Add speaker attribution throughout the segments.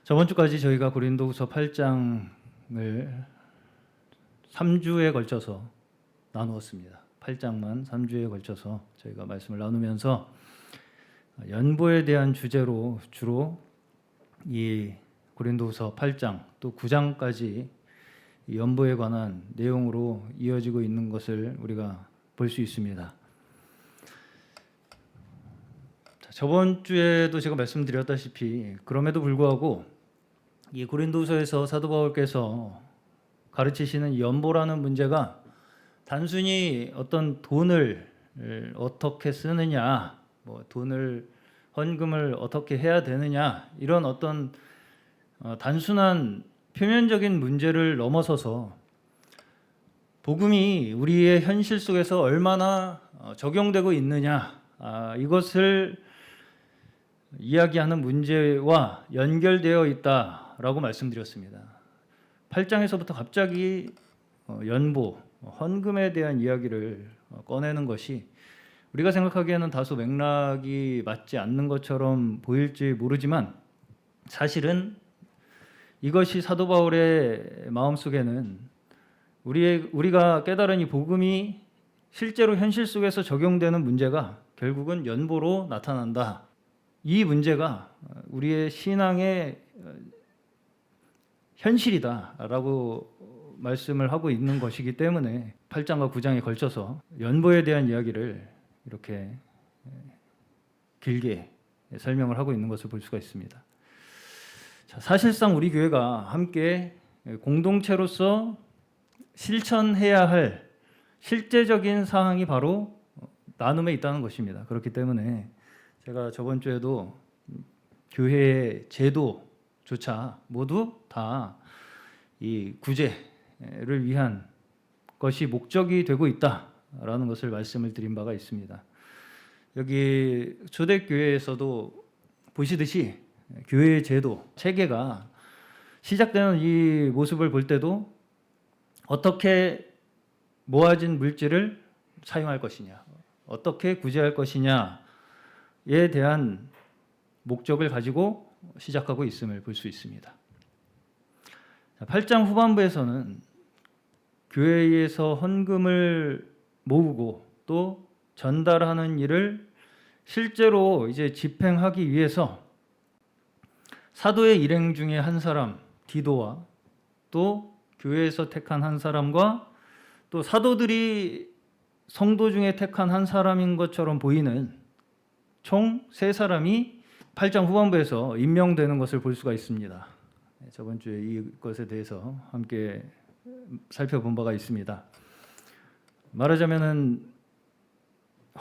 Speaker 1: 저번 주까지 저희가 고린도후서 8장을 3주에 걸쳐서 나누었습니다. 8장만 3주에 걸쳐서 저희가 말씀을 나누면서 연보에 대한 주제로 주로 이 고린도후서 8장 또 9장까지 연보에 관한 내용으로 이어지고 있는 것을 우리가 볼 수 있습니다. 저번 주에도 제가 말씀드렸다시피 그럼에도 불구하고 이 고린도서에서 사도 바울께서 가르치시는 연보라는 문제가 단순히 어떤 돈을 어떻게 쓰느냐, 헌금을 어떻게 해야 되느냐 이런 어떤 단순한 표면적인 문제를 넘어서서 복음이 우리의 현실 속에서 얼마나 적용되고 있느냐 이것을 이야기하는 문제와 연결되어 있다라고 말씀드렸습니다. 8장에서부터 갑자기 연보, 헌금에 대한 이야기를 꺼내는 것이 우리가 생각하기에는 다소 맥락이 맞지 않는 것처럼 보일지 모르지만 사실은 이것이 사도 바울의 마음속에는 우리가 깨달은 이 복음이 실제로 현실 속에서 적용되는 문제가 결국은 연보로 나타난다. 이 문제가 우리의 신앙의 현실이다라고 말씀을 하고 있는 것이기 때문에 8장과 9장에 걸쳐서 연보에 대한 이야기를 이렇게 길게 설명을 하고 있는 것을 볼 수가 있습니다. 자, 사실상 우리 교회가 함께 공동체로서 실천해야 할 실제적인 사항이 바로 나눔에 있다는 것입니다. 그렇기 때문에 제가 저번 주에도 교회의 제도조차 모두 다 이 구제를 위한 것이 목적이 되고 있다라는 것을 말씀을 드린 바가 있습니다. 여기 초대교회에서도 보시듯이 교회의 제도, 체계가 시작되는 이 모습을 볼 때도 어떻게 모아진 물질을 사용할 것이냐, 어떻게 구제할 것이냐에 대한 목적을 가지고 시작하고 있음을 볼 수 있습니다. 8장 후반부에서는 교회에서 헌금을 모으고 또 전달하는 일을 실제로 이제 집행하기 위해서 사도의 일행 중에 한 사람 디도와 또 교회에서 택한 한 사람과 또 사도들이 성도 중에 택한 한 사람인 것처럼 보이는 총 3사람이 8장 후반부에서 임명되는 것을 볼 수가 있습니다. 저번 주에 이것에 대해서 함께 살펴본 바가 있습니다. 말하자면은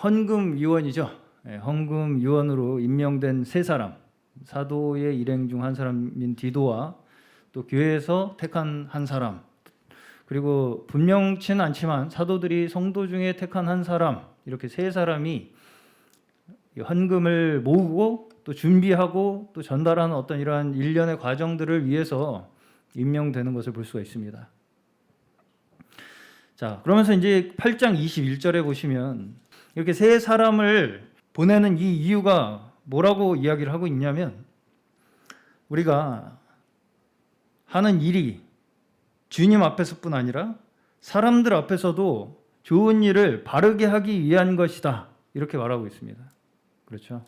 Speaker 1: 헌금위원이죠. 헌금위원으로 임명된 3사람, 사도의 일행 중 한 사람인 디도와 또 교회에서 택한 한 사람, 그리고 분명치는 않지만 사도들이 성도 중에 택한 한 사람, 이렇게 3사람이 헌금을 모으고 또 준비하고 또 전달하는 어떤 이러한 일련의 과정들을 위해서 임명되는 것을 볼 수가 있습니다. 자, 그러면서 이제 8장 21절에 보시면 이렇게 3사람을 보내는 이 이유가 뭐라고 이야기를 하고 있냐면 우리가 하는 일이 주님 앞에서뿐 아니라 사람들 앞에서도 좋은 일을 바르게 하기 위한 것이다. 이렇게 말하고 있습니다. 그렇죠?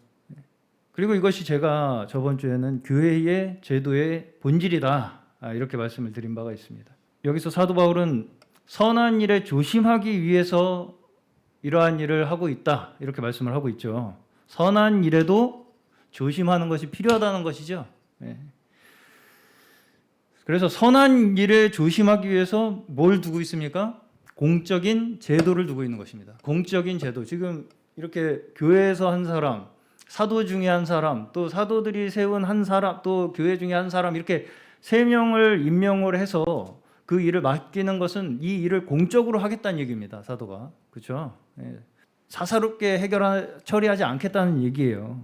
Speaker 1: 그리고 이것이 제가 저번 주에는 교회의 제도의 본질이다. 이렇게 말씀을 드린 바가 있습니다. 여기서 사도 바울은 선한 일에 조심하기 위해서 이러한 일을 하고 있다. 이렇게 말씀을 하고 있죠. 선한 일에도 조심하는 것이 필요하다는 것이죠. 그래서 선한 일에 조심하기 위해서 뭘 두고 있습니까? 공적인 제도를 두고 있는 것입니다. 공적인 제도. 지금 이렇게 교회에서 한 사람, 사도 중에 한 사람, 또 사도들이 세운 한 사람, 또 교회 중에 한 사람 이렇게 3명을 임명을 해서 그 일을 맡기는 것은 이 일을 공적으로 하겠다는 얘기입니다. 사도가. 그렇죠? 사사롭게 처리하지 않겠다는 얘기예요.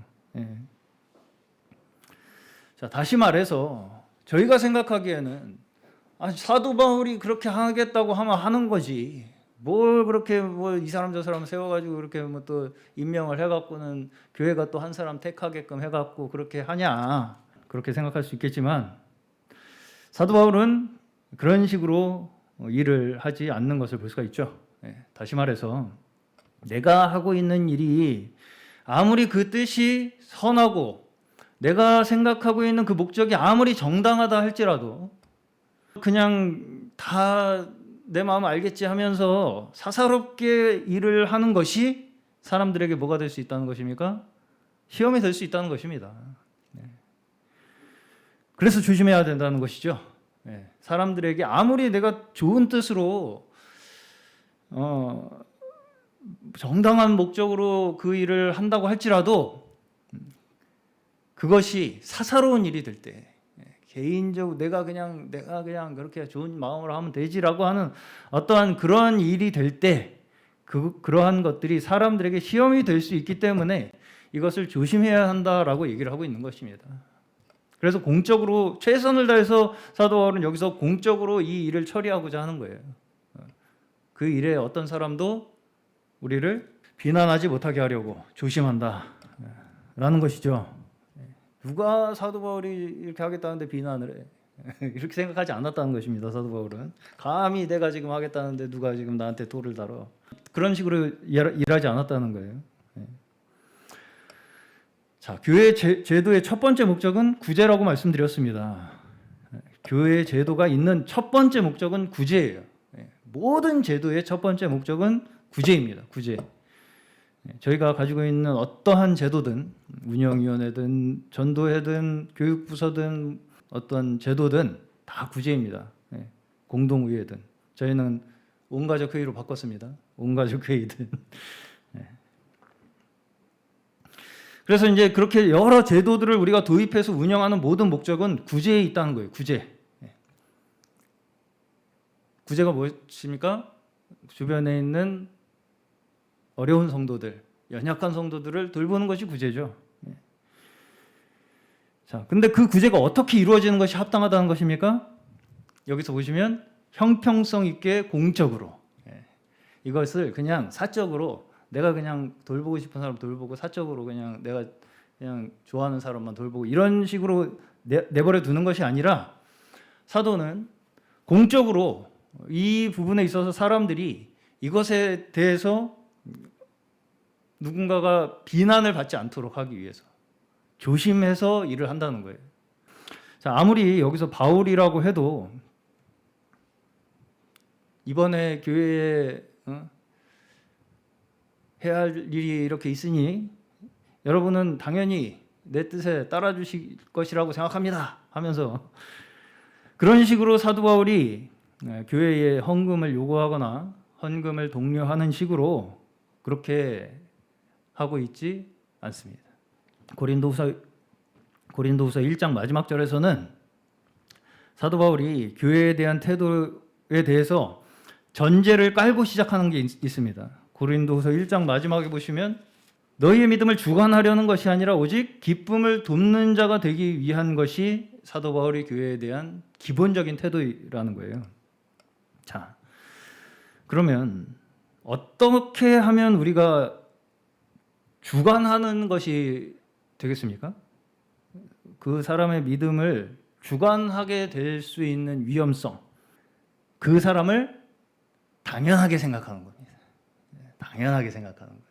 Speaker 1: 자, 다시 말해서 저희가 생각하기에는 사도 바울이 그렇게 하겠다고 하면 하는 거지. 뭘 그렇게 이 사람 저 사람 세워가지고 그렇게 또 임명을 해갖고는 교회가 또 한 사람 택하게끔 해갖고 그렇게 하냐. 그렇게 생각할 수 있겠지만 사도 바울은 그런 식으로 일을 하지 않는 것을 볼 수가 있죠. 다시 말해서 내가 하고 있는 일이 아무리 그 뜻이 선하고 내가 생각하고 있는 그 목적이 아무리 정당하다 할지라도 그냥 다 내 마음 알겠지 하면서 사사롭게 일을 하는 것이 사람들에게 뭐가 될 수 있다는 것입니까? 시험이 될 수 있다는 것입니다. 그래서 조심해야 된다는 것이죠. 사람들에게 아무리 내가 좋은 뜻으로 정당한 목적으로 그 일을 한다고 할지라도 그것이 사사로운 일이 될 때, 개인적으로 내가 그냥 그렇게 좋은 마음으로 하면 되지라고 하는 어떠한 그런 일이 될 때, 그러한 것들이 사람들에게 시험이 될 수 있기 때문에 이것을 조심해야 한다라고 얘기를 하고 있는 것입니다. 그래서 공적으로 최선을 다해서 사도 바울은 여기서 공적으로 이 일을 처리하고자 하는 거예요. 그 일에 어떤 사람도 우리를 비난하지 못하게 하려고 조심한다라는 것이죠. 누가 사도 바울이 이렇게 하겠다는데 비난을 해? 이렇게 생각하지 않았다는 것입니다. 사도 바울은 감히 내가 지금 하겠다는데 누가 지금 나한테 돌을 달아? 그런 식으로 일하지 않았다는 거예요. 자, 교회 제도의 첫 번째 목적은 구제라고 말씀드렸습니다. 교회 제도가 있는 첫 번째 목적은 구제예요. 모든 제도의 첫 번째 목적은 구제입니다. 구제. 저희가 가지고 있는 어떠한 제도든 운영위원회든 전도회든 교육부서든 어떤 제도든 다 구제입니다. 공동의회든 저희는 온가족회의로 바꿨습니다. 온가족회의든. 그래서 이제 그렇게 여러 제도들을 우리가 도입해서 운영하는 모든 목적은 구제에 있다는 거예요. 구제. 구제가 무엇입니까? 주변에 있는 어려운 성도들, 연약한 성도들을 돌보는 것이 구제죠. 자, 근데 그 구제가 어떻게 이루어지는 것이 합당하다는 것입니까? 여기서 보시면 형평성 있게 공적으로. 이것을 그냥 사적으로 내가 그냥 돌보고 싶은 사람 돌보고 사적으로 그냥 내가 그냥 좋아하는 사람만 돌보고 이런 식으로 내버려 두는 것이 아니라 사도는 공적으로 이 부분에 있어서 사람들이 이것에 대해서 누군가가 비난을 받지 않도록 하기 위해서 조심해서 일을 한다는 거예요. 자, 아무리 여기서 바울이라고 해도 이번에 교회에 해야 할 일이 이렇게 있으니 여러분은 당연히 내 뜻에 따라주실 것이라고 생각합니다 하면서 그런 식으로 사도 바울이 교회에 헌금을 요구하거나 헌금을 독려하는 식으로 그렇게 하고 있지 않습니다. 고린도후서 1장 마지막 절에서는 사도 바울이 교회에 대한 태도에 대해서 전제를 깔고 시작하는 게 있습니다. 고린도후서 1장 마지막에 보시면 너희의 믿음을 주관하려는 것이 아니라 오직 기쁨을 돕는 자가 되기 위한 것이 사도 바울이 교회에 대한 기본적인 태도라는 거예요. 자, 그러면 어떻게 하면 우리가 주관하는 것이 되겠습니까? 그 사람의 믿음을 주관하게 될 수 있는 위험성, 그 사람을 당연하게 생각하는 겁니다. 당연하게 생각하는 거예요.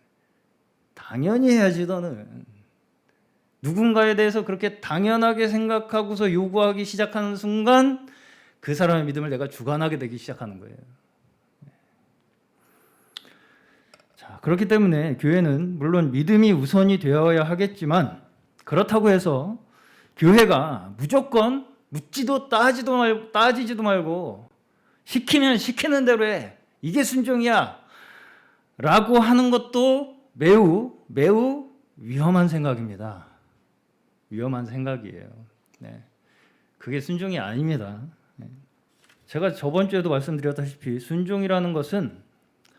Speaker 1: 당연히 해야지 너는. 누군가에 대해서 그렇게 당연하게 생각하고서 요구하기 시작하는 순간 그 사람의 믿음을 내가 주관하게 되기 시작하는 거예요. 자, 그렇기 때문에 교회는 물론 믿음이 우선이 되어야 하겠지만 그렇다고 해서 교회가 무조건 묻지도 따지지도 말고 시키면 시키는 대로 해. 이게 순종이야. 라고 하는 것도 매우 위험한 생각입니다. 위험한 생각이에요. 그게 순종이 아닙니다. 제가 저번 주에도 말씀드렸다시피 순종이라는 것은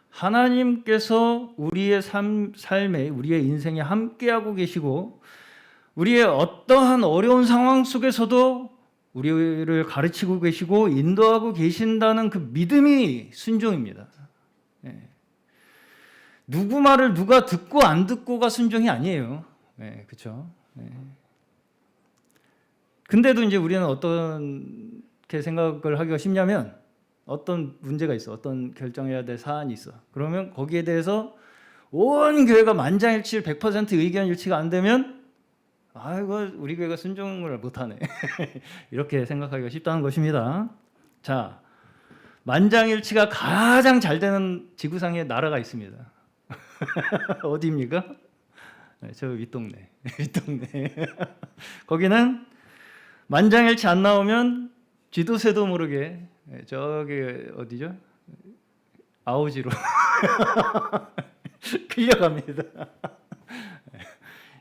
Speaker 1: 하나님께서 우리의 삶에 우리의 인생에 함께하고 계시고 우리의 어떠한 어려운 상황 속에서도 우리를 가르치고 계시고 인도하고 계신다는 그 믿음이 순종입니다. 누구 말을 누가 듣고 안 듣고가 순종이 아니에요. 그렇죠? 근데도 이제 우리는 어떻게 생각을 하기가 쉽냐면 어떤 문제가 있어, 어떤 결정해야 될 사안이 있어. 그러면 거기에 대해서 온 교회가 만장일치 100% 의견 일치가 안 되면 아이고 우리 교회가 순종을 못하네 이렇게 생각하기가 쉽다는 것입니다. 자, 만장일치가 가장 잘 되는 지구상에 나라가 있습니다. 어디입니까? 저 윗동네. 윗동네. 거기는 만장일치 안 나오면 쥐도새도 모르게 저기 어디죠? 아오지로 끌려갑니다.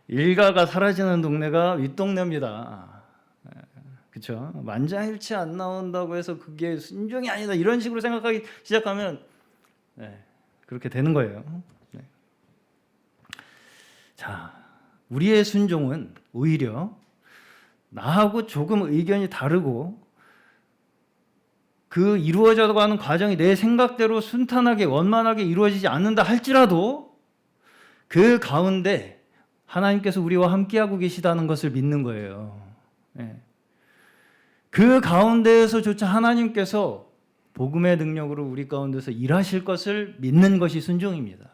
Speaker 1: 일가가 사라지는 동네가 윗동네입니다. 그렇죠? 만장일치 안 나온다고 해서 그게 순종이 아니다 이런 식으로 생각하기 시작하면 그렇게 되는 거예요. 자, 우리의 순종은 오히려 나하고 조금 의견이 다르고 그 이루어져가는 과정이 내 생각대로 순탄하게 원만하게 이루어지지 않는다 할지라도 그 가운데 하나님께서 우리와 함께하고 계시다는 것을 믿는 거예요. 그 가운데에서조차 하나님께서 복음의 능력으로 우리 가운데서 일하실 것을 믿는 것이 순종입니다.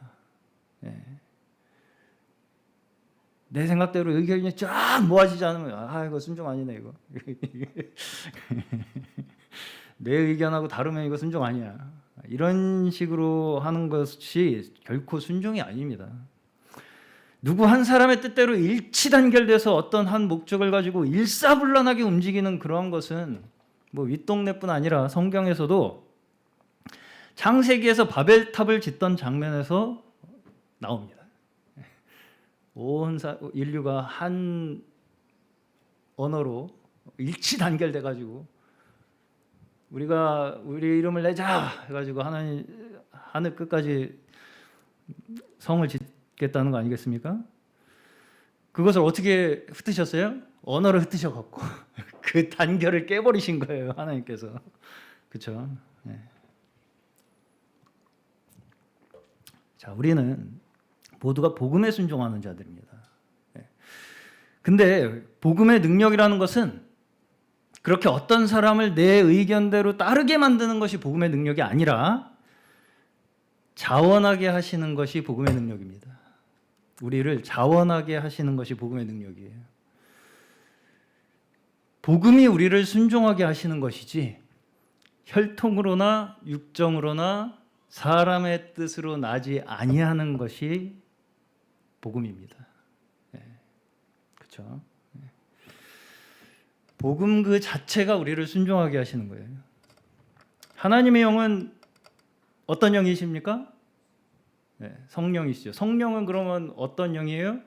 Speaker 1: 내 생각대로 의견이 쫙 모아지지 않으면 이거 순종 아니네 이거. 내 의견하고 다르면 이거 순종 아니야. 이런 식으로 하는 것이 결코 순종이 아닙니다. 누구 한 사람의 뜻대로 일치단결돼서 어떤 한 목적을 가지고 일사불란하게 움직이는 그러한 것은 뭐 윗동네뿐 아니라 성경에서도 창세기에서 바벨탑을 짓던 장면에서 나옵니다. 온 인류가 한 언어로 일치 단결돼 가지고 우리가 우리 이름을 내자 해가지고 하나님 하늘 끝까지 성을 짓겠다는 거 아니겠습니까? 그것을 어떻게 흩으셨어요? 언어를 흩으셔 갖고 그 단결을 깨버리신 거예요 하나님께서. 그렇죠? 자, 우리는 모두가 복음에 순종하는 자들입니다. 근데 복음의 능력이라는 것은 그렇게 어떤 사람을 내 의견대로 따르게 만드는 것이 복음의 능력이 아니라 자원하게 하시는 것이 복음의 능력입니다. 우리를 자원하게 하시는 것이 복음의 능력이에요. 복음이 우리를 순종하게 하시는 것이지 혈통으로나 육정으로나 사람의 뜻으로 나지 아니하는 것이 복음입니다. 그렇죠? 복음 그 자체가 우리를 순종하게 하시는 거예요. 하나님의 영은 어떤 영이십니까? 성령이시죠. 성령은 그러면 어떤 영이에요?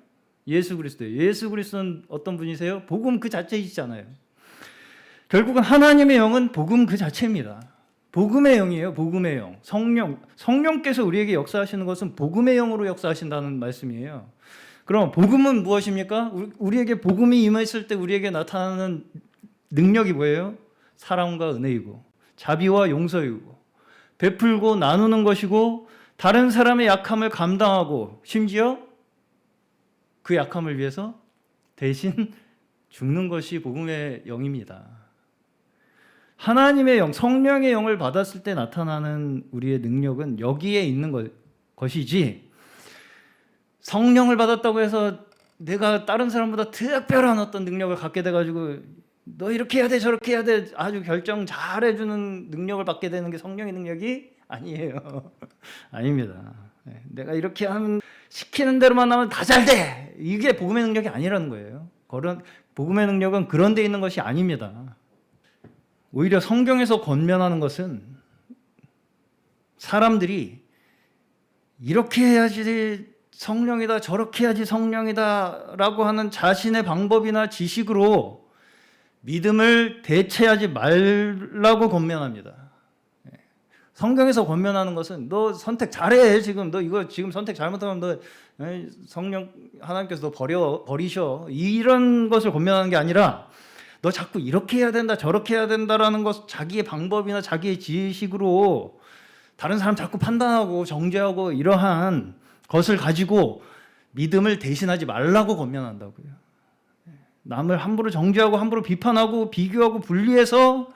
Speaker 1: 예수 그리스도예요. 예수 그리스도는 어떤 분이세요? 복음 그 자체이시잖아요. 결국은 하나님의 영은 복음 그 자체입니다. 복음의 영이에요. 복음의 영. 성령께서 우리에게 역사하시는 것은 복음의 영으로 역사하신다는 말씀이에요. 그럼 복음은 무엇입니까? 우리에게 복음이 임했을 때 우리에게 나타나는 능력이 뭐예요? 사랑과 은혜이고 자비와 용서이고 베풀고 나누는 것이고 다른 사람의 약함을 감당하고 심지어 그 약함을 위해서 대신 죽는 것이 복음의 영입니다. 하나님의 영, 성령의 영을 받았을 때 나타나는 우리의 능력은 여기에 있는 것이지 성령을 받았다고 해서 내가 다른 사람보다 특별한 어떤 능력을 갖게 돼가지고 너 이렇게 해야 돼 저렇게 해야 돼 아주 결정 잘해주는 능력을 받게 되는 게 성령의 능력이 아니에요. 아닙니다. 내가 이렇게 하면 시키는 대로만 하면 다 잘 돼. 이게 복음의 능력이 아니라는 거예요. 복음의 능력은 그런 데 있는 것이 아닙니다. 오히려 성경에서 권면하는 것은 사람들이 이렇게 해야지 성령이다 저렇게 해야지 성령이다 라고 하는 자신의 방법이나 지식으로 믿음을 대체하지 말라고 권면합니다. 성경에서 권면하는 것은 너 선택 잘해 지금 너 이거 지금 선택 잘못하면 너 성령 하나님께서 너 버리셔 이런 것을 권면하는 게 아니라 너 자꾸 이렇게 해야 된다 저렇게 해야 된다라는 것 자기의 방법이나 자기의 지식으로 다른 사람 자꾸 판단하고 정죄하고 이러한 것을 가지고 믿음을 대신하지 말라고 권면한다고요. 남을 함부로 정죄하고 함부로 비판하고 비교하고 분리해서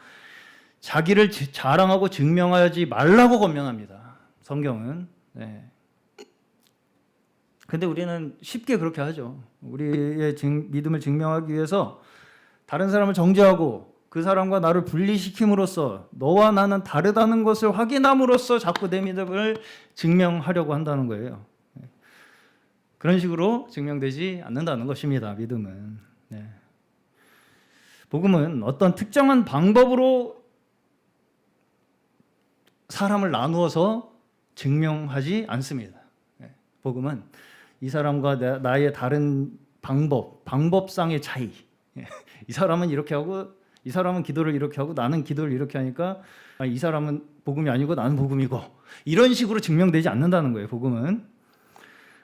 Speaker 1: 자기를 자랑하고 증명하지 말라고 권면합니다. 성경은. 네. 근데 우리는 쉽게 그렇게 하죠. 우리의 믿음을 증명하기 위해서 다른 사람을 정죄하고 그 사람과 나를 분리시킴으로써 너와 나는 다르다는 것을 확인함으로써 자꾸 내 믿음을 증명하려고 한다는 거예요. 그런 식으로 증명되지 않는다는 것입니다. 믿음은. 네. 복음은 어떤 특정한 방법으로 사람을 나누어서 증명하지 않습니다. 네. 복음은 이 사람과 나의 다른 방법상의 차이. 이 사람은 이렇게 하고 이 사람은 기도를 이렇게 하고 나는 기도를 이렇게 하니까 이 사람은 복음이 아니고 나는 복음이고 이런 식으로 증명되지 않는다는 거예요. 복음은.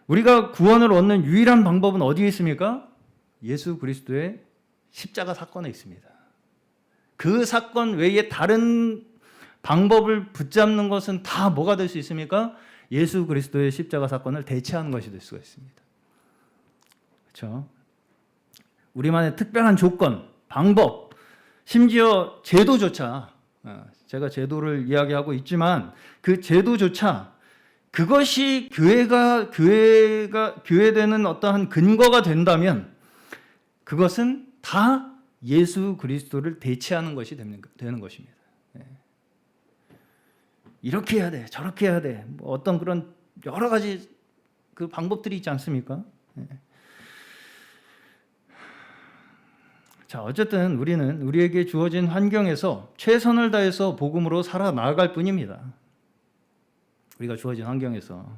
Speaker 1: 우리가 구원을 얻는 유일한 방법은 어디에 있습니까? 예수 그리스도의 십자가 사건에 있습니다. 그 사건 외에 다른 방법을 붙잡는 것은 다 뭐가 될 수 있습니까? 예수 그리스도의 십자가 사건을 대체하는 것이 될 수가 있습니다. 그렇죠? 우리만의 특별한 조건, 방법, 심지어 제도조차, 제가 제도를 이야기하고 있지만 그 제도조차 그것이 교회되는 어떠한 근거가 된다면 그것은 다 예수 그리스도를 대체하는 것이 되는 것입니다. 이렇게 해야 돼, 저렇게 해야 돼, 뭐 어떤 그런 여러 가지 그 방법들이 있지 않습니까? 자, 어쨌든 우리는 우리에게 주어진 환경에서 최선을 다해서 복음으로 살아나갈 뿐입니다. 우리가 주어진 환경에서.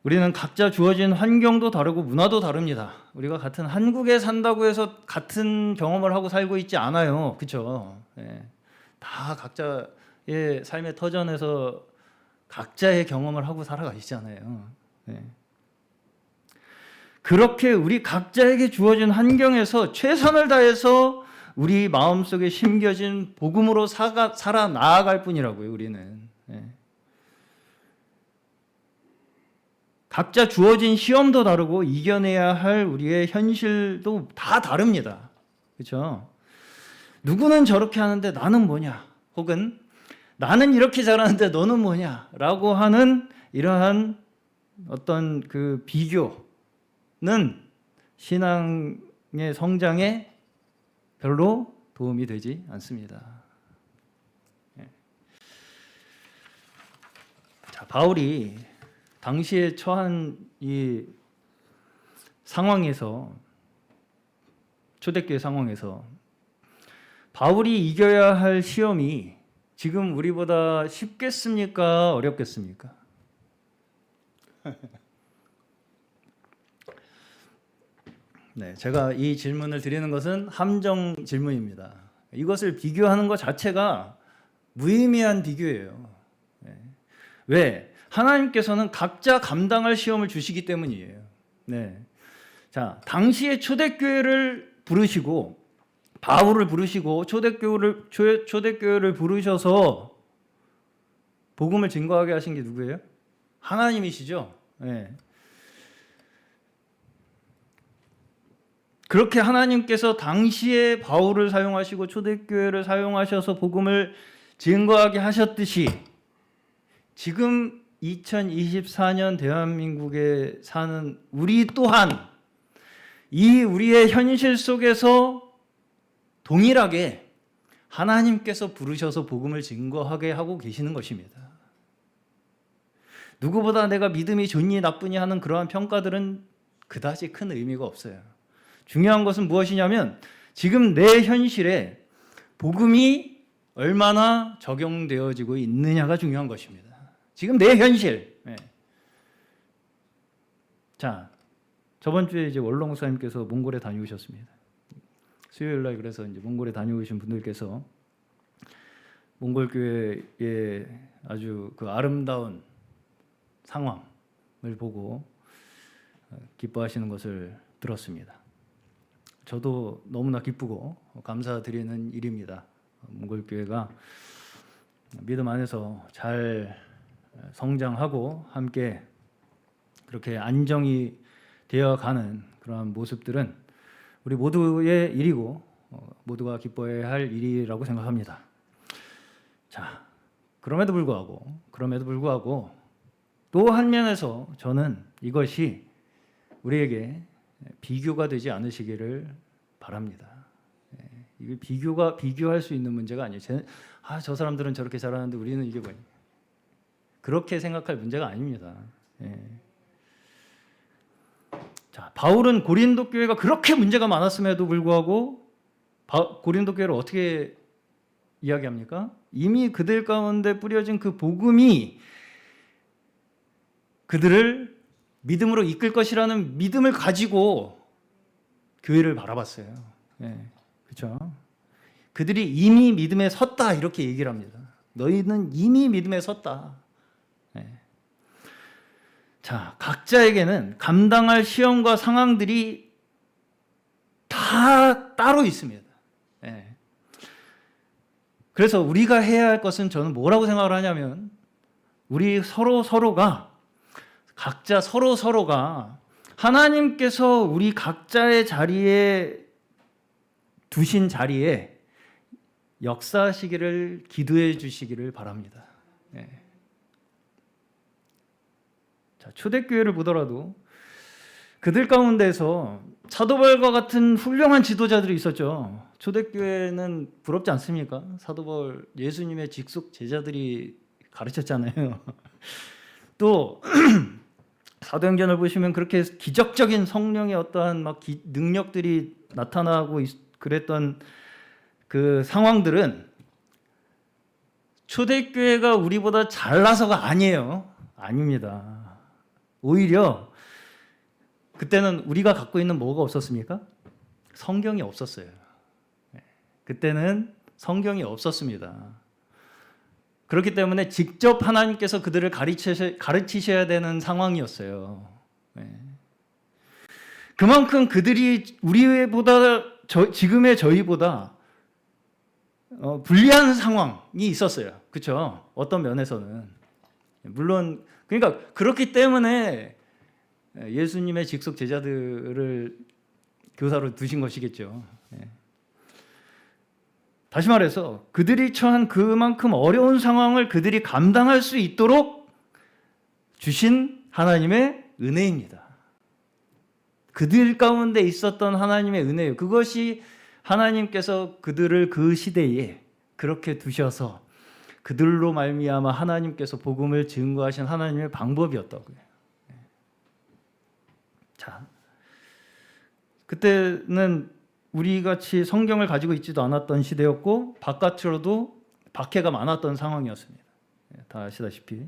Speaker 1: 우리는 각자 주어진 환경도 다르고 문화도 다릅니다. 우리가 같은 한국에 산다고 해서 같은 경험을 하고 살고 있지 않아요. 그렇죠? 다 각자의 삶의 터전에서 각자의 경험을 하고 살아가시잖아요. 그렇게 우리 각자에게 주어진 환경에서 최선을 다해서 우리 마음속에 심겨진 복음으로 살아나아갈 뿐이라고요. 우리는. 각자 주어진 시험도 다르고 이겨내야 할 우리의 현실도 다 다릅니다. 그렇죠? 누구는 저렇게 하는데 나는 뭐냐? 혹은 나는 이렇게 잘하는데 너는 뭐냐? 라고 하는 이러한 어떤 그 비교는 신앙의 성장에 별로 도움이 되지 않습니다. 자, 바울이 당시에 처한 이 상황에서, 초대교회 상황에서 바울이 이겨야 할 시험이 지금 우리보다 쉽겠습니까? 어렵겠습니까? 네, 제가 이 질문을 드리는 것은 함정 질문입니다. 이것을 비교하는 것 자체가 무의미한 비교예요. 왜? 하나님께서는 각자 감당할 시험을 주시기 때문이에요. 네. 자, 당시에 초대교회를 부르시고 바울을 부르시고 초대교회를 부르셔서 복음을 증거하게 하신 게 누구예요? 하나님이시죠. 네. 그렇게 하나님께서 당시에 바울을 사용하시고 초대교회를 사용하셔서 복음을 증거하게 하셨듯이 지금 2024년 대한민국에 사는 우리 또한 이 우리의 현실 속에서 동일하게 하나님께서 부르셔서 복음을 증거하게 하고 계시는 것입니다. 누구보다 내가 믿음이 좋니 나쁘니 하는 그러한 평가들은 그다지 큰 의미가 없어요. 중요한 것은 무엇이냐면 지금 내 현실에 복음이 얼마나 적용되어지고 있느냐가 중요한 것입니다. 지금 내 현실. 자, 저번 주에 이제 원로 목사님께서 몽골에 다녀오셨습니다. 수요일 날 그래서 이제 몽골에 다녀오신 분들께서 몽골 교회의 아주 그 아름다운 상황을 보고 기뻐하시는 것을 들었습니다. 저도 너무나 기쁘고 감사드리는 일입니다. 몽골 교회가 믿음 안에서 잘 성장하고 함께 그렇게 안정이 되어가는 그러한 모습들은 우리 모두의 일이고 모두가 기뻐해야 할 일이라고 생각합니다. 자, 그럼에도 불구하고 또 한 면에서 저는 이것이 우리에게 비교가 되지 않으시기를 바랍니다. 이게 비교할 수 있는 문제가 아니에요. 저 사람들은 저렇게 잘하는데 우리는 이게 뭐냐. 그렇게 생각할 문제가 아닙니다. 자, 바울은 고린도 교회가 그렇게 문제가 많았음에도 불구하고 고린도 교회를 어떻게 이야기합니까? 이미 그들 가운데 뿌려진 그 복음이 그들을 믿음으로 이끌 것이라는 믿음을 가지고 교회를 바라봤어요. 그렇죠? 그들이 이미 믿음에 섰다 이렇게 얘기를 합니다. 너희는 이미 믿음에 섰다. 자, 각자에게는 감당할 시험과 상황들이 다 따로 있습니다. 그래서 우리가 해야 할 것은 저는 뭐라고 생각을 하냐면 우리 각자 서로가 하나님께서 우리 각자의 자리에 두신 자리에 역사하시기를 기도해 주시기를 바랍니다. 자, 초대교회를 보더라도 그들 가운데서 사도 바울과 같은 훌륭한 지도자들이 있었죠. 초대교회는 부럽지 않습니까? 사도 바울 예수님의 직속 제자들이 가르쳤잖아요. 또 사도행전을 보시면 그렇게 기적적인 성령의 어떠한 능력들이 나타나고 그랬던 그 상황들은 초대교회가 우리보다 잘나서가 아니에요. 아닙니다. 오히려 그때는 우리가 갖고 있는 뭐가 없었습니까? 성경이 없었어요. 그때는 성경이 없었습니다. 그렇기 때문에 직접 하나님께서 그들을 가르치셔야 되는 상황이었어요. 그만큼 그들이 지금의 저희보다 불리한 상황이 있었어요. 그렇죠? 어떤 면에서는. 물론 그러니까 그렇기 때문에 예수님의 직속 제자들을 교사로 두신 것이겠죠. 다시 말해서 그들이 처한 그만큼 어려운 상황을 그들이 감당할 수 있도록 주신 하나님의 은혜입니다. 그들 가운데 있었던 하나님의 은혜예요. 그것이 하나님께서 그들을 그 시대에 그렇게 두셔서 그들로 말미암아 하나님께서 복음을 증거하신 하나님의 방법이었다고요. 자, 그때는 우리같이 성경을 가지고 있지도 않았던 시대였고 바깥으로도 박해가 많았던 상황이었습니다. 다 아시다시피.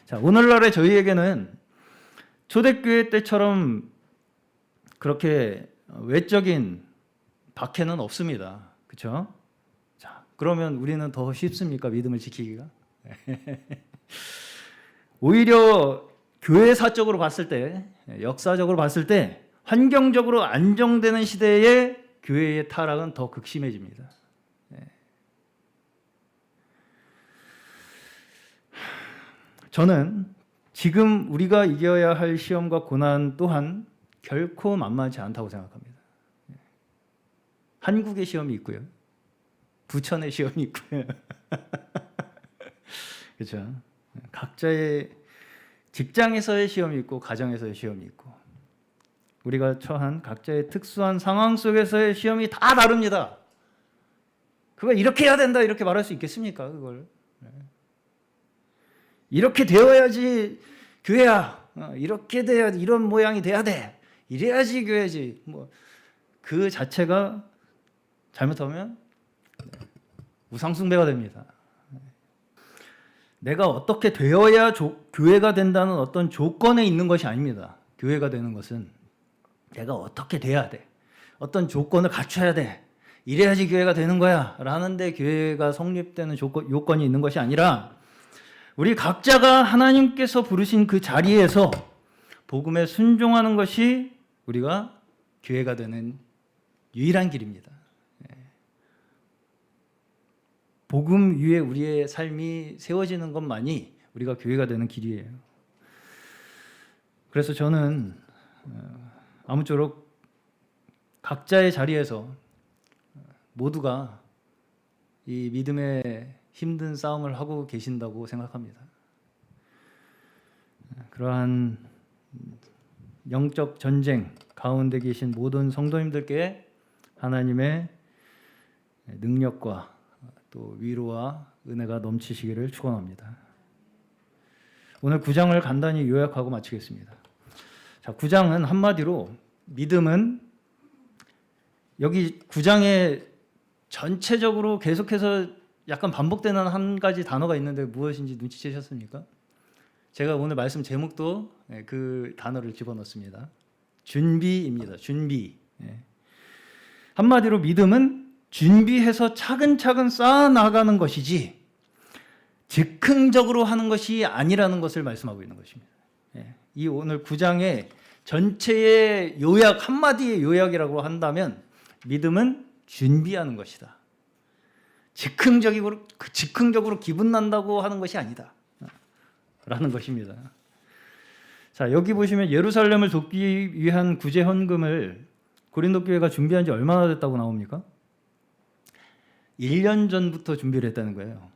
Speaker 1: 자, 오늘날의 저희에게는 초대교회 때처럼 그렇게 외적인 박해는 없습니다. 그렇죠? 자, 그러면 우리는 더 쉽습니까? 믿음을 지키기가? 오히려 교회사적으로 봤을 때, 역사적으로 봤을 때 환경적으로 안정되는 시대에 교회의 타락은 더 극심해집니다. 저는 지금 우리가 이겨야 할 시험과 고난 또한 결코 만만치 않다고 생각합니다. 한국의 시험이 있고요. 부천의 시험이 있고요. 그렇죠? 각자의 직장에서의 시험이 있고 가정에서의 시험이 있고 우리가 처한 각자의 특수한 상황 속에서의 시험이 다 다릅니다. 그걸 이렇게 해야 된다 이렇게 말할 수 있겠습니까? 그걸 이렇게 되어야지 교회야. 이렇게 돼야 이런 모양이 돼야 돼. 이래야지 교회지. 뭐 그 자체가 잘못하면 우상숭배가 됩니다. 내가 어떻게 되어야 교회가 된다는 어떤 조건에 있는 것이 아닙니다. 교회가 되는 것은 내가 어떻게 돼야 돼. 어떤 조건을 갖춰야 돼. 이래야지 교회가 되는 거야. 라는데 교회가 성립되는 요건이 있는 것이 아니라 우리 각자가 하나님께서 부르신 그 자리에서 복음에 순종하는 것이 우리가 교회가 되는 유일한 길입니다. 복음 위에 우리의 삶이 세워지는 것만이 우리가 교회가 되는 길이에요. 그래서 저는 아무쪼록 각자의 자리에서 모두가 이 믿음의 힘든 싸움을 하고 계신다고 생각합니다. 그러한 영적 전쟁 가운데 계신 모든 성도님들께 하나님의 능력과 또 위로와 은혜가 넘치시기를 축원합니다. 오늘 9장을 간단히 요약하고 마치겠습니다. 자, 9장은 한마디로 믿음은 여기 9장에 전체적으로 계속해서 약간 반복되는 한 가지 단어가 있는데 무엇인지 눈치채셨습니까? 제가 오늘 말씀 제목도 그 단어를 집어넣습니다. 준비입니다. 준비. 한마디로 믿음은 준비해서 차근차근 쌓아나가는 것이지 즉흥적으로 하는 것이 아니라는 것을 말씀하고 있는 것입니다. 이 오늘 9장의 전체의 요약, 한마디의 요약이라고 한다면 믿음은 준비하는 것이다. 즉흥적으로 기분 난다고 하는 것이 아니다. 라는 것입니다. 자, 여기 보시면 예루살렘을 돕기 위한 구제 헌금을 고린도 교회가 준비한 지 얼마나 됐다고 나옵니까? 1년 전부터 준비를 했다는 거예요.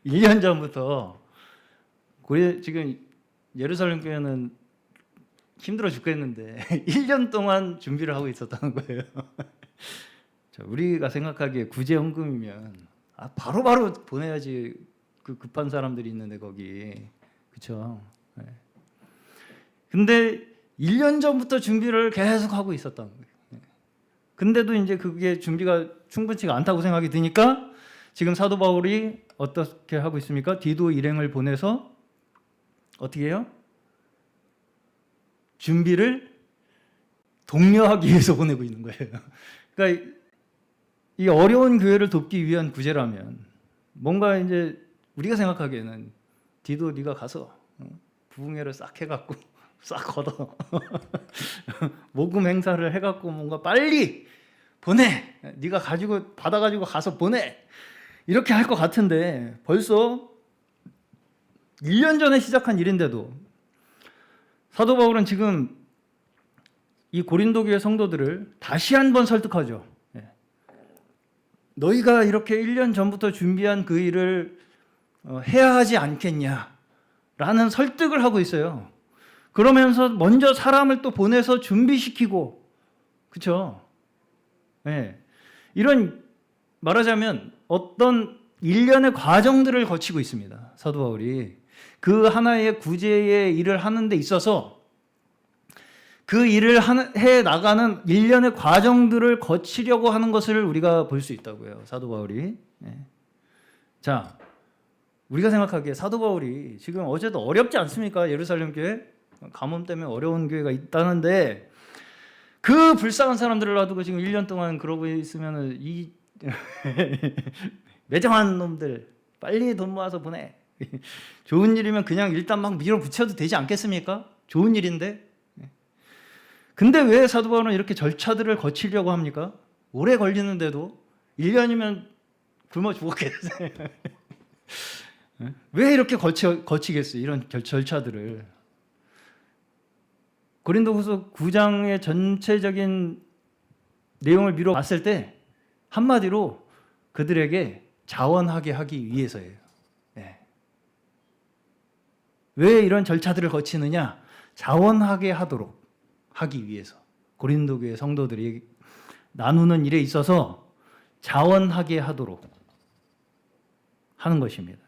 Speaker 1: 1년 전부터 지금 예루살렘 교회는 힘들어 죽겠는데 1년 동안 준비를 하고 있었다는 거예요. 자, 우리가 생각하기에 구제 헌금이면 바로바로 보내야지, 그 급한 사람들이 있는데 거기, 그렇죠? 근데 1년 전부터 준비를 계속 하고 있었다는 거예요. 근데도 이제 그게 준비가 충분치가 않다고 생각이 드니까 지금 사도 바울이 어떻게 하고 있습니까? 디도 일행을 보내서 어떻게 해요? 준비를 독려하기 위해서 보내고 있는 거예요. 그러니까 이 어려운 교회를 돕기 위한 구제라면 뭔가 이제 우리가 생각하기에는 디도 네가 가서 부흥회를 싹 해갖고 싹 걷어 모금 행사를 해갖고 뭔가 빨리 보내, 네가 받아가지고 가서 보내, 이렇게 할 것 같은데 벌써 1년 전에 시작한 일인데도 사도 바울은 지금 이 고린도 교회 성도들을 다시 한번 설득하죠. 너희가 이렇게 1년 전부터 준비한 그 일을 해야 하지 않겠냐라는 설득을 하고 있어요. 그러면서 먼저 사람을 또 보내서 준비시키고, 그렇죠? 이런, 말하자면 어떤 일련의 과정들을 거치고 있습니다. 사도 바울이 그 하나의 구제의 일을 하는 데 있어서 그 일을 해 나가는 일련의 과정들을 거치려고 하는 것을 우리가 볼 수 있다고요. 사도 바울이. 자, 우리가 생각하기에 사도 바울이 지금 어제도 어렵지 않습니까? 예루살렘 교회 가뭄 때문에 어려운 교회가 있다는데 그 불쌍한 사람들을 놔두고 지금 1년 동안 그러고 있으면 이 매정한 놈들 빨리 돈 모아서 보내. 좋은 일이면 그냥 일단 막 밀어붙여도 되지 않겠습니까? 좋은 일인데. 근데 왜 사도 바울은 이렇게 절차들을 거치려고 합니까? 오래 걸리는데도 1년이면 굶어 죽었겠어요. 왜 이렇게 거치겠어요? 이런 절차들을. 고린도후서 9장의 전체적인 내용을 미뤄 봤을 때 한마디로 그들에게 자원하게 하기 위해서예요. 왜 이런 절차들을 거치느냐? 자원하게 하도록 하기 위해서. 고린도 교회 성도들이 나누는 일에 있어서 자원하게 하도록 하는 것입니다.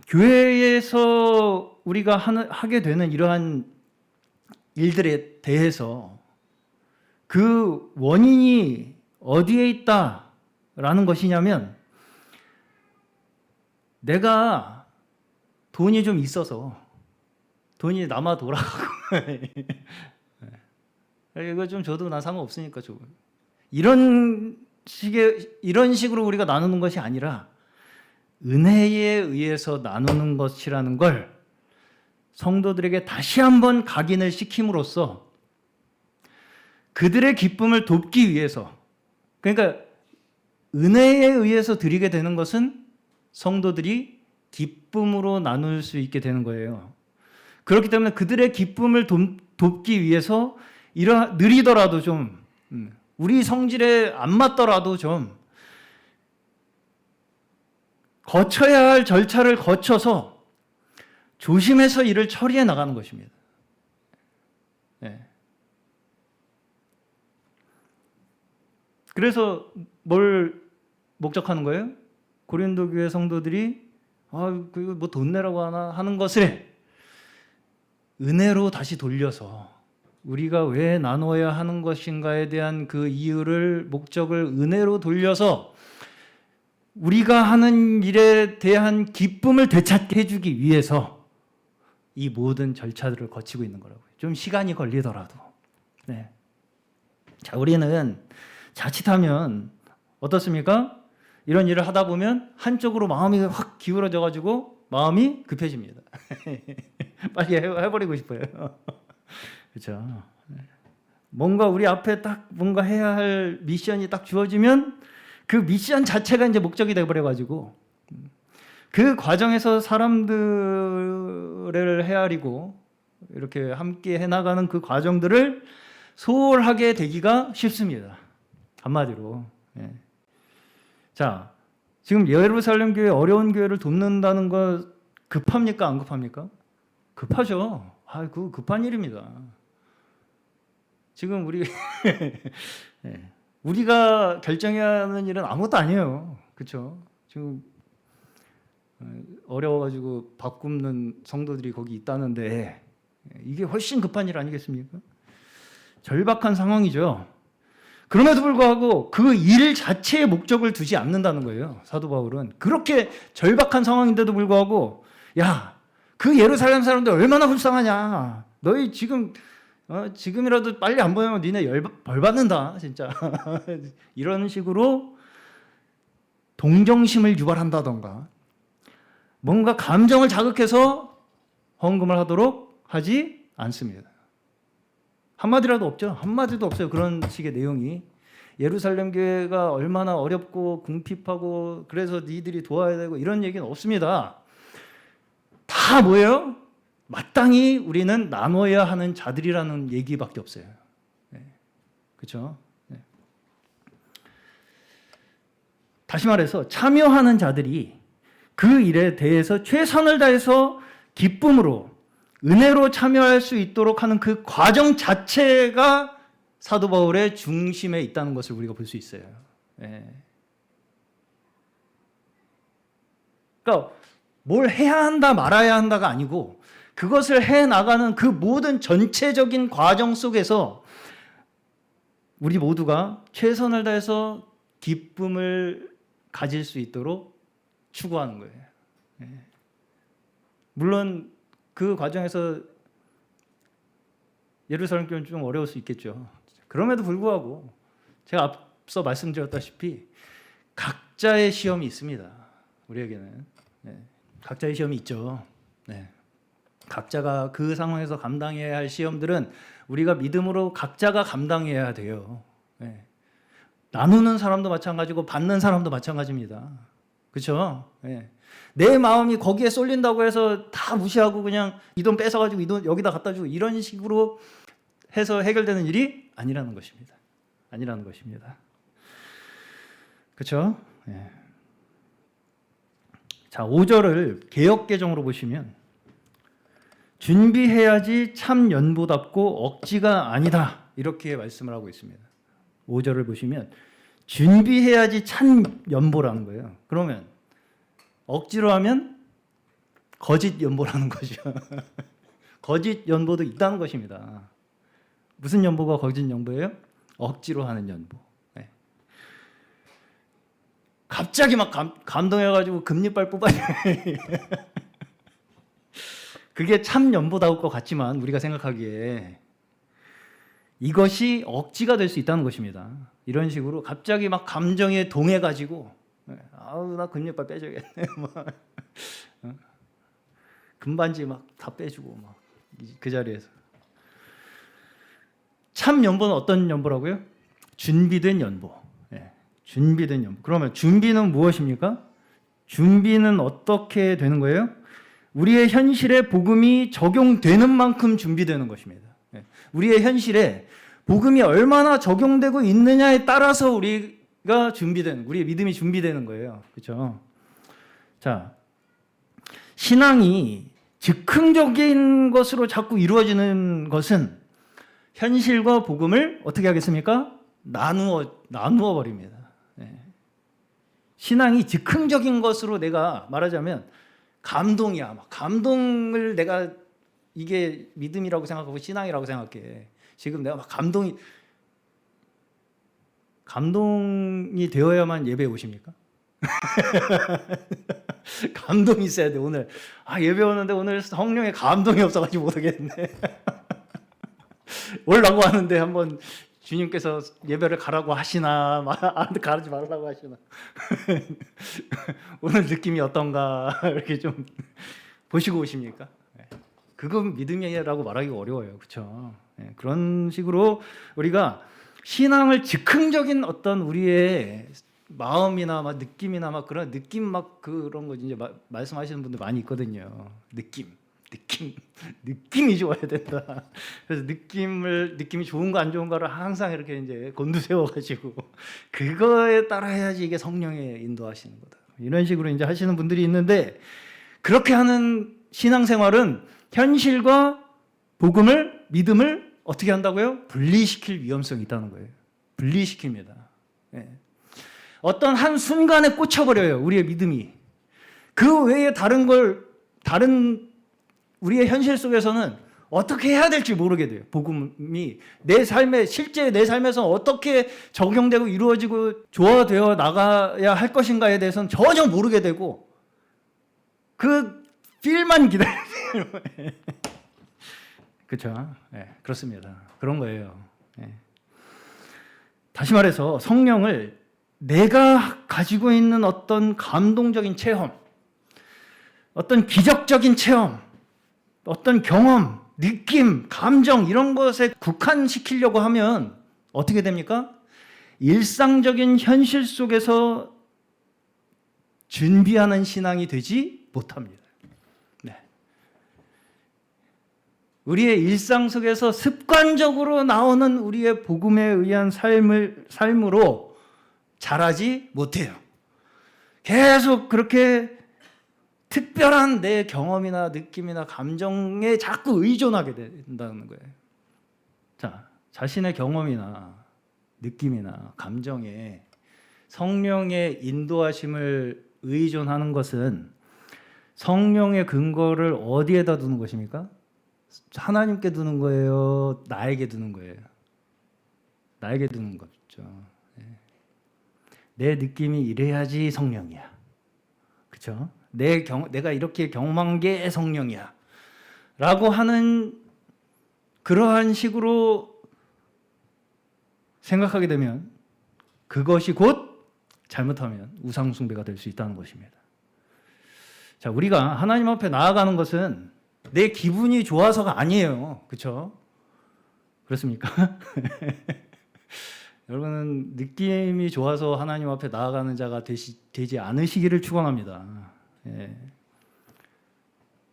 Speaker 1: 교회에서 우리가 하게 되는 이러한 일들에 대해서 그 원인이 어디에 있다라는 것이냐면 내가 돈이 좀 있어서 돈이 남아 돌아가고 이거 좀 줘도 난 상관없으니까 줘. 이런 식으로 우리가 나누는 것이 아니라 은혜에 의해서 나누는 것이라는 걸 성도들에게 다시 한번 각인을 시킴으로써 그들의 기쁨을 돕기 위해서, 그러니까 은혜에 의해서 드리게 되는 것은 성도들이 기쁨으로 나눌 수 있게 되는 거예요. 그렇기 때문에 그들의 기쁨을 돕기 위해서 느리더라도 좀, 우리 성질에 안 맞더라도 좀 거쳐야 할 절차를 거쳐서 조심해서 일을 처리해 나가는 것입니다. 네. 그래서 뭘 목적하는 거예요? 고린도 교회 성도들이 그거 뭐 돈 내라고 하는 것을 은혜로 다시 돌려서 우리가 왜 나눠야 하는 것인가에 대한 그 이유를, 목적을 은혜로 돌려서 우리가 하는 일에 대한 기쁨을 되찾게 해주기 위해서 이 모든 절차들을 거치고 있는 거라고요. 좀 시간이 걸리더라도. 네. 자, 우리는 자칫하면 어떻습니까? 이런 일을 하다 보면 한쪽으로 마음이 확 기울어져 가지고 마음이 급해집니다. 빨리 해버리고 싶어요. 그렇죠. 뭔가 우리 앞에 딱 뭔가 해야 할 미션이 딱 주어지면 그 미션 자체가 이제 목적이 되어버려 가지고 그 과정에서 사람들을 헤아리고 이렇게 함께 해나가는 그 과정들을 소홀하게 되기가 쉽습니다. 한마디로. 예. 자, 지금 예루살렘 교회, 어려운 교회를 돕는다는 거 급합니까? 안 급합니까? 급하죠. 그거 급한 일입니다. 지금 예. 우리가 결정해야 하는 일은 아무것도 아니에요. 그렇죠? 지금 어려워가지고 밥 굶는 성도들이 거기 있다는데 이게 훨씬 급한 일 아니겠습니까? 절박한 상황이죠. 그럼에도 불구하고 그 일 자체에 목적을 두지 않는다는 거예요. 사도 바울은 그렇게 절박한 상황인데도 불구하고 그 예루살렘 사람들 얼마나 불쌍하냐. 너희 지금이라도 빨리 안 보내면 니네 벌 받는다 진짜. 이런 식으로 동정심을 유발한다던가 뭔가 감정을 자극해서 헌금을 하도록 하지 않습니다. 한마디라도 없죠. 한마디도 없어요. 그런 식의 내용이. 예루살렘 교회가 얼마나 어렵고 궁핍하고 그래서 니들이 도와야 되고 이런 얘기는 없습니다. 다 뭐예요? 마땅히 우리는 나눠야 하는 자들이라는 얘기밖에 없어요. 네. 그렇죠? 네. 다시 말해서 참여하는 자들이 그 일에 대해서 최선을 다해서 기쁨으로 은혜로 참여할 수 있도록 하는 그 과정 자체가 사도 바울의 중심에 있다는 것을 우리가 볼 수 있어요. 네. 그러니까 뭘 해야 한다 말아야 한다가 아니고 그것을 해나가는 그 모든 전체적인 과정 속에서 우리 모두가 최선을 다해서 기쁨을 가질 수 있도록 추구하는 거예요. 네. 물론 그 과정에서 예루살렘 교회는 좀 어려울 수 있겠죠. 그럼에도 불구하고 제가 앞서 말씀드렸다시피 각자의 시험이 있습니다. 우리에게는. 네. 각자의 시험이 있죠. 네. 각자가 그 상황에서 감당해야 할 시험들은 우리가 믿음으로 각자가 감당해야 돼요. 네. 나누는 사람도 마찬가지고 받는 사람도 마찬가지입니다. 그렇죠? 네. 내 마음이 거기에 쏠린다고 해서 다 무시하고 그냥 이 돈 뺏어가지고 이 돈 여기다 갖다 주고 이런 식으로 해서 해결되는 일이 아니라는 것입니다. 아니라는 것입니다. 그렇죠? 네. 자, 5절을 개역개정으로 보시면 준비해야지 참 연보답고 억지가 아니다 이렇게 말씀을 하고 있습니다. 5절을 보시면 준비해야지 참 연보라는 거예요. 그러면 억지로 하면 거짓 연보라는 거죠. 거짓 연보도 있다는 것입니다. 무슨 연보가 거짓 연보예요? 억지로 하는 연보. 네. 갑자기 막 감동해가지고 금리빨 뽑아요. 그게 참 연보다울 것 같지만 우리가 생각하기에 이것이 억지가 될 수 있다는 것입니다. 이런 식으로 갑자기 막 감정에 동해가지고 나 금리빨 빼줘야겠네. 금반지 막 다 빼주고 막 그 자리에서. 참 연보는 어떤 연보라고요? 준비된 연보. 네. 준비된 연보. 그러면 준비는 무엇입니까? 준비는 어떻게 되는 거예요? 우리의 현실에 복음이 적용되는 만큼 준비되는 것입니다. 우리의 현실에 복음이 얼마나 적용되고 있느냐에 따라서 우리가 준비되는, 우리의 믿음이 준비되는 거예요. 그렇죠? 자, 신앙이 즉흥적인 것으로 자꾸 이루어지는 것은 현실과 복음을 어떻게 하겠습니까? 나누어 버립니다. 신앙이 즉흥적인 것으로 내가 말하자면 감동이야. 감동을 내가 이게 믿음이라고 생각하고 신앙이라고 생각해. 지금 내가 막 감동이 되어야만 예배에 오십니까? 감동이 있어야 돼. 오늘 예배 오는데 오늘 성령의 감동이 없어가지고 못 오겠네. 오려고 하는데 한번 주님께서 예배를 가라고 하시나 가지 말라고 하시나 오늘 느낌이 어떤가 이렇게 좀 보시고 오십니까? 그건 믿음이라고 말하기가 어려워요. 그렇죠? 그런 식으로 우리가 신앙을 즉흥적인 어떤 우리의 마음이나 막 느낌이나 막 그런 느낌 막 그런 거 이제 말씀하시는 분들 많이 있거든요. 느낌이 좋아야 된다. 그래서 느낌이 좋은가 안 좋은가를 항상 이렇게 이제 곤두세워 가지고 그거에 따라 해야지 이게 성령의 인도하시는 거다. 이런 식으로 이제 하시는 분들이 있는데 그렇게 하는 신앙생활은 현실과 복음을 믿음을 어떻게 한다고요? 분리시킬 위험성이 있다는 거예요. 분리시킵니다. 어떤 한 순간에 꽂혀버려요. 우리의 믿음이. 그 외에 다른 우리의 현실 속에서는 어떻게 해야 될지 모르게 돼요. 복음이 실제 내 삶에서 어떻게 적용되고 이루어지고 조화되어 나가야 할 것인가에 대해서는 전혀 모르게 되고 그 필만 기다려요. 그렇죠? 그렇습니다. 그런 거예요. 다시 말해서 성령을 내가 가지고 있는 어떤 감동적인 체험, 어떤 기적적인 체험, 어떤 경험, 느낌, 감정 이런 것에 국한시키려고 하면 어떻게 됩니까? 일상적인 현실 속에서 준비하는 신앙이 되지 못합니다. 우리의 일상 속에서 습관적으로 나오는 우리의 복음에 의한 삶으로 자라지 못해요. 계속 그렇게 특별한 내 경험이나 느낌이나 감정에 자꾸 의존하게 된다는 거예요. 자, 자신의 경험이나 느낌이나 감정에 성령의 인도하심을 의존하는 것은 성령의 근거를 어디에다 두는 것입니까? 하나님께 두는 거예요? 나에게 두는 거예요? 나에게 두는 거죠. 내 느낌이 이래야지 성령이야. 그렇죠? 내가 이렇게 경험한 게 성령이야. 라고 하는 그러한 식으로 생각하게 되면 그것이 곧 잘못하면 우상숭배가 될 수 있다는 것입니다. 자, 우리가 하나님 앞에 나아가는 것은 내 기분이 좋아서가 아니에요. 그렇죠? 그렇습니까? 여러분은 느낌이 좋아서 하나님 앞에 나아가는 자가 되지 않으시기를 축원합니다.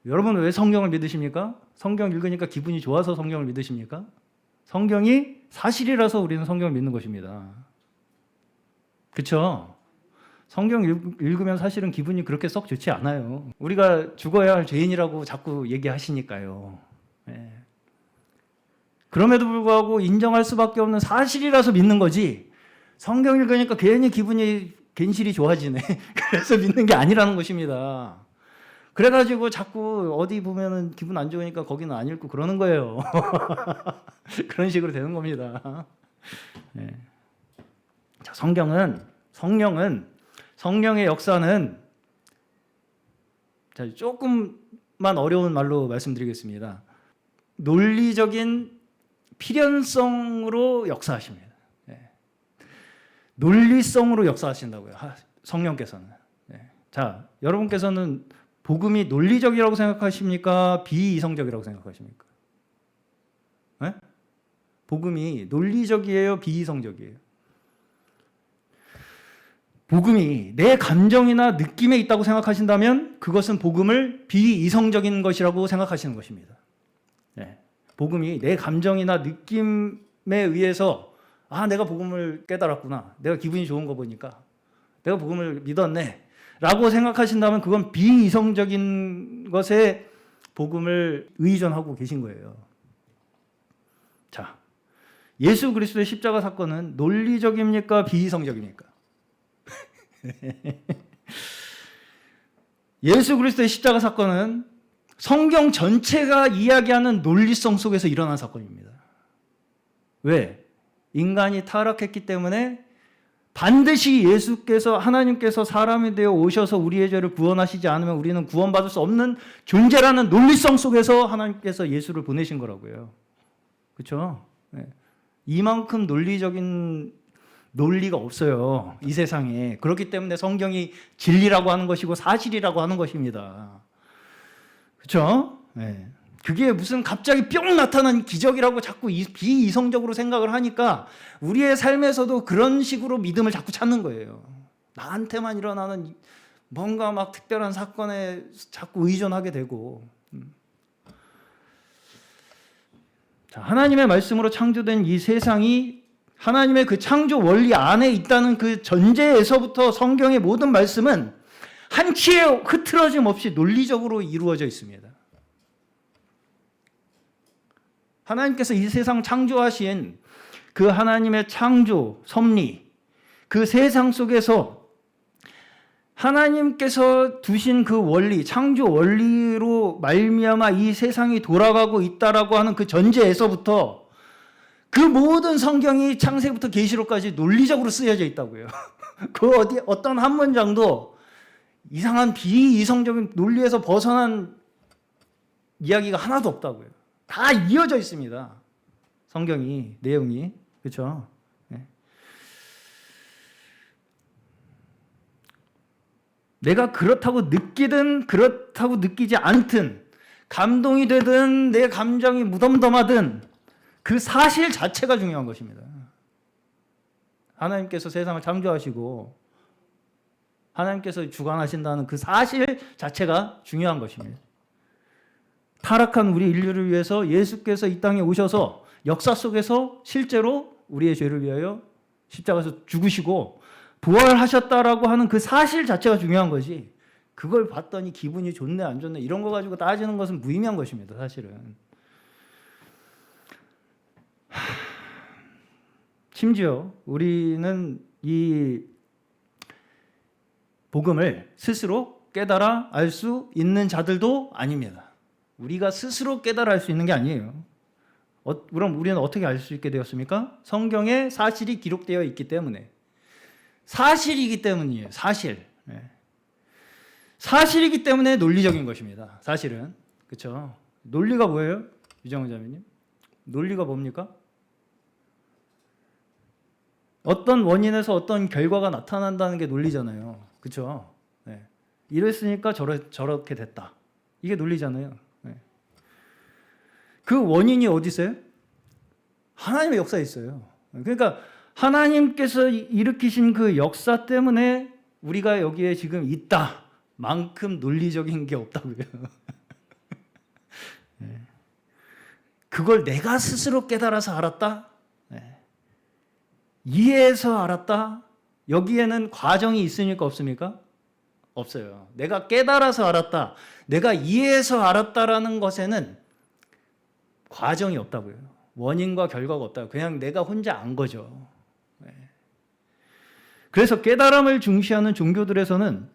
Speaker 1: 여러분은 왜 성경을 믿으십니까? 성경 읽으니까 기분이 좋아서 성경을 믿으십니까? 성경이 사실이라서 우리는 성경을 믿는 것입니다. 그렇죠? 성경 읽으면 사실은 기분이 그렇게 썩 좋지 않아요. 우리가 죽어야 할 죄인이라고 자꾸 얘기하시니까요. 그럼에도 불구하고 인정할 수밖에 없는 사실이라서 믿는 거지 성경 읽으니까 괜히 기분이 괜시리 좋아지네. 그래서 믿는 게 아니라는 것입니다. 그래가지고 자꾸 어디 보면은 기분 안 좋으니까 거기는 안 읽고 그러는 거예요. 그런 식으로 되는 겁니다. 자, 성령의 역사는 자, 조금만 어려운 말로 말씀드리겠습니다. 논리적인 필연성으로 역사하십니다. 논리성으로 역사하신다고요. 성령께서는. 자, 여러분께서는 복음이 논리적이라고 생각하십니까? 비이성적이라고 생각하십니까? 복음이 논리적이에요? 비이성적이에요? 복음이 내 감정이나 느낌에 있다고 생각하신다면 그것은 복음을 비이성적인 것이라고 생각하시는 것입니다. 네. 복음이 내 감정이나 느낌에 의해서 내가 복음을 깨달았구나. 내가 기분이 좋은 거 보니까 내가 복음을 믿었네. 라고 생각하신다면 그건 비이성적인 것에 복음을 의존하고 계신 거예요. 자, 예수 그리스도의 십자가 사건은 논리적입니까? 비이성적입니까? 예수 그리스도의 십자가 사건은 성경 전체가 이야기하는 논리성 속에서 일어난 사건입니다. 왜? 인간이 타락했기 때문에 반드시 예수께서 하나님께서 사람이 되어 오셔서 우리의 죄를 구원하시지 않으면 우리는 구원받을 수 없는 존재라는 논리성 속에서 하나님께서 예수를 보내신 거라고요. 그렇죠? 네. 이만큼 논리적인 논리가 없어요. 이 세상에. 그렇기 때문에 성경이 진리라고 하는 것이고 사실이라고 하는 것입니다. 그렇죠? 네. 그게 무슨 갑자기 뿅 나타난 기적이라고 자꾸 비이성적으로 생각을 하니까 우리의 삶에서도 그런 식으로 믿음을 자꾸 찾는 거예요. 나한테만 일어나는 뭔가 막 특별한 사건에 자꾸 의존하게 되고. 자, 하나님의 말씀으로 창조된 이 세상이 하나님의 그 창조 원리 안에 있다는 그 전제에서부터 성경의 모든 말씀은 한 치의 흐트러짐 없이 논리적으로 이루어져 있습니다. 하나님께서 이 세상 창조하신 그 하나님의 창조, 섭리, 그 세상 속에서 하나님께서 두신 그 원리, 창조 원리로 말미암아 이 세상이 돌아가고 있다라고 하는 그 전제에서부터 그 모든 성경이 창세부터 계시록까지 논리적으로 쓰여져 있다고요. 그 어떤 한 문장도 이상한 비이성적인 논리에서 벗어난 이야기가 하나도 없다고요. 다 이어져 있습니다. 성경이, 내용이. 그렇죠? 네. 내가 그렇다고 느끼든 그렇다고 느끼지 않든 감동이 되든 내 감정이 무덤덤하든 그 사실 자체가 중요한 것입니다. 하나님께서 세상을 창조하시고 하나님께서 주관하신다는 그 사실 자체가 중요한 것입니다. 타락한 우리 인류를 위해서 예수께서 이 땅에 오셔서 역사 속에서 실제로 우리의 죄를 위하여 십자가에서 죽으시고 부활하셨다라고 하는 그 사실 자체가 중요한 거지. 그걸 봤더니 기분이 좋네 안 좋네 이런 거 가지고 따지는 것은 무의미한 것입니다. 사실은. 심지어 우리는 이 복음을 스스로 깨달아 알 수 있는 자들도 아닙니다. 우리가 스스로 깨달아 알 수 있는 게 아니에요. 그럼 우리는 어떻게 알 수 있게 되었습니까? 성경에 사실이 기록되어 있기 때문에. 사실이기 때문이에요. 사실. 네. 사실이기 때문에 논리적인 것입니다. 사실은. 그렇죠? 논리가 뭐예요? 유정훈 자매님. 논리가 뭡니까? 어떤 원인에서 어떤 결과가 나타난다는 게 논리잖아요. 그렇죠? 네. 이랬으니까 저렇게 됐다. 이게 논리잖아요. 네. 그 원인이 어디 있어요? 하나님의 역사에 있어요. 그러니까 하나님께서 일으키신 그 역사 때문에 우리가 여기에 지금 있다. 만큼 논리적인 게 없다고요. 네. 그걸 내가 스스로 깨달아서 알았다? 네. 이해해서 알았다? 여기에는 과정이 있으니까 없습니까? 없어요. 내가 깨달아서 알았다. 내가 이해해서 알았다라는 것에는 과정이 없다고요. 원인과 결과가 없다고. 그냥 내가 혼자 안 거죠. 네. 그래서 깨달음을 중시하는 종교들에서는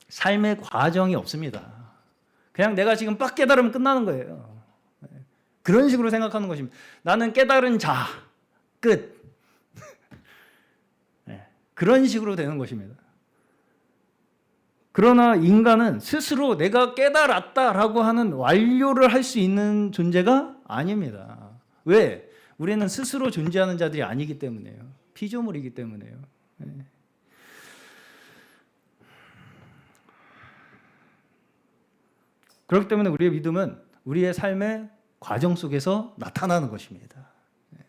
Speaker 1: 삶의 과정이 없습니다. 그냥 내가 지금 빡 깨달으면 끝나는 거예요. 네. 그런 식으로 생각하는 것입니다. 나는 깨달은 자, 끝. 네. 그런 식으로 되는 것입니다. 그러나 인간은 스스로 내가 깨달았다라고 하는 완료를 할 수 있는 존재가 아닙니다. 왜? 우리는 스스로 존재하는 자들이 아니기 때문에요. 피조물이기 때문에요. 네. 그렇기 때문에 우리의 믿음은 우리의 삶의 과정 속에서 나타나는 것입니다. 네.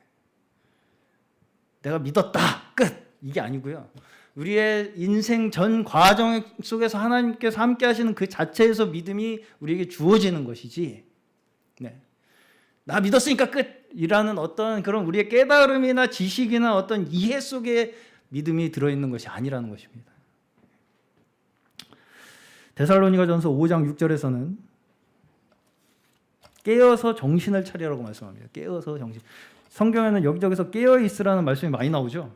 Speaker 1: 내가 믿었다. 끝. 이게 아니고요. 우리의 인생 전 과정 속에서 하나님께서 함께 하시는 그 자체에서 믿음이 우리에게 주어지는 것이지, 네. 나 믿었으니까 끝이라는 어떤 그런 우리의 깨달음이나 지식이나 어떤 이해 속에 믿음이 들어있는 것이 아니라는 것입니다. 데살로니가전서 5장 6절에서는 깨어서 정신을 차리라고 말씀합니다. 깨어서 정신. 성경에는 여기저기서 깨어 있으라는 말씀이 많이 나오죠.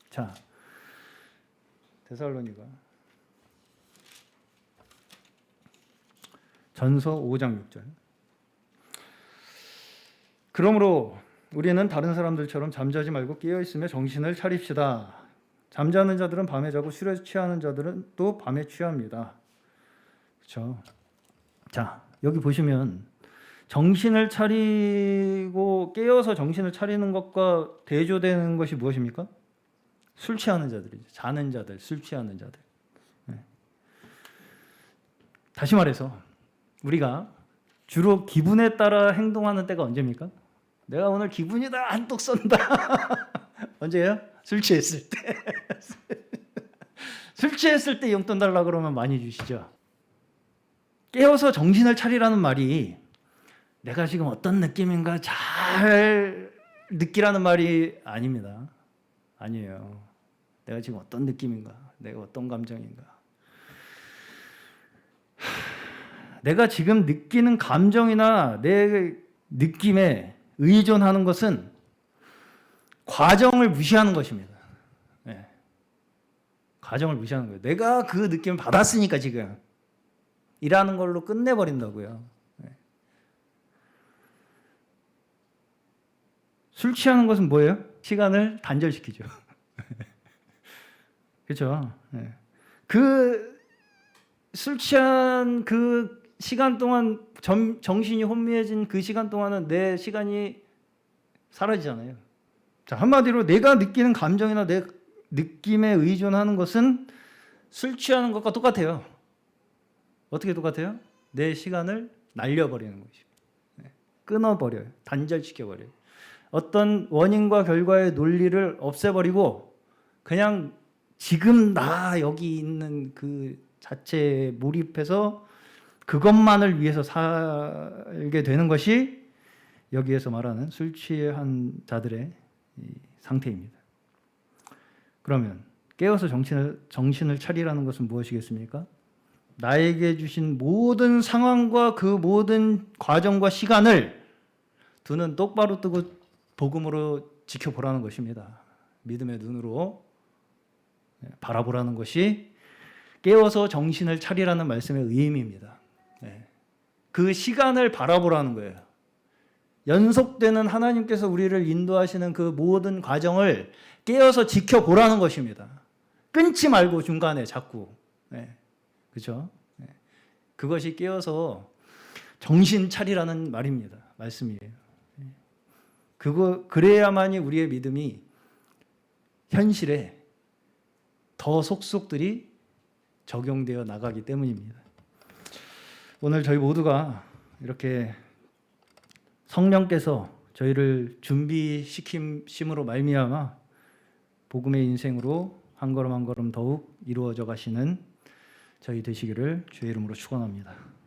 Speaker 1: 자, 데살로니가 전서 5장 6절. 그러므로 우리는 다른 사람들처럼 잠자지 말고 깨어 있으며 정신을 차립시다. 잠자는 자들은 밤에 자고 술에 취하는 자들은 또 밤에 취합니다. 그렇죠? 자, 여기 보시면 정신을 차리고 깨어서 정신을 차리는 것과 대조되는 것이 무엇입니까? 술 취하는 자들이죠. 자는 자들, 술 취하는 자들. 네. 다시 말해서 우리가 주로 기분에 따라 행동하는 때가 언제입니까? 내가 오늘 기분이다, 한턱 쏜다. 언제예요? 술 취했을 때. 술 취했을 때 용돈 달라 그러면 많이 주시죠. 깨어서 정신을 차리라는 말이 내가 지금 어떤 느낌인가 잘 느끼라는 말이 아닙니다. 아니에요. 내가 지금 어떤 느낌인가, 내가 어떤 감정인가. 내가 지금 느끼는 감정이나 내 느낌에 의존하는 것은 과정을 무시하는 것입니다. 네. 과정을 무시하는 거예요. 내가 그 느낌을 받았으니까 지금 이라는 걸로 끝내버린다고요. 네. 술 취하는 것은 뭐예요? 시간을 단절시키죠. 그렇죠? 네. 그 술 취한 그 시간 동안 정신이 혼미해진 그 시간 동안은 내 시간이 사라지잖아요. 자, 한마디로 내가 느끼는 감정이나 내 느낌에 의존하는 것은 술 취하는 것과 똑같아요. 어떻게 똑같아요? 내 시간을 날려버리는 것이죠. 끊어버려요. 단절시켜버려요. 어떤 원인과 결과의 논리를 없애버리고 그냥 지금 나 여기 있는 그 자체에 몰입해서 그것만을 위해서 살게 되는 것이 여기에서 말하는 술 취한 자들의 상태입니다. 그러면 깨어서 정신을 차리라는 것은 무엇이겠습니까? 나에게 주신 모든 상황과 그 모든 과정과 시간을 두 눈 똑바로 뜨고 복음으로 지켜보라는 것입니다. 믿음의 눈으로 바라보라는 것이 깨어서 정신을 차리라는 말씀의 의미입니다. 그 시간을 바라보라는 거예요. 연속되는 하나님께서 우리를 인도하시는 그 모든 과정을 깨어서 지켜보라는 것입니다. 끊지 말고 중간에 자꾸. 그렇죠? 그것이 깨어서 정신 차리라는 말입니다. 말씀이에요. 그래야만이 우리의 믿음이 현실에 더 속속들이 적용되어 나가기 때문입니다. 오늘 저희 모두가 이렇게 성령께서 저희를 준비시킴으로 말미암아 복음의 인생으로 한 걸음 한 걸음 더욱 이루어져 가시는 저희 되시기를 주의 이름으로 축원합니다.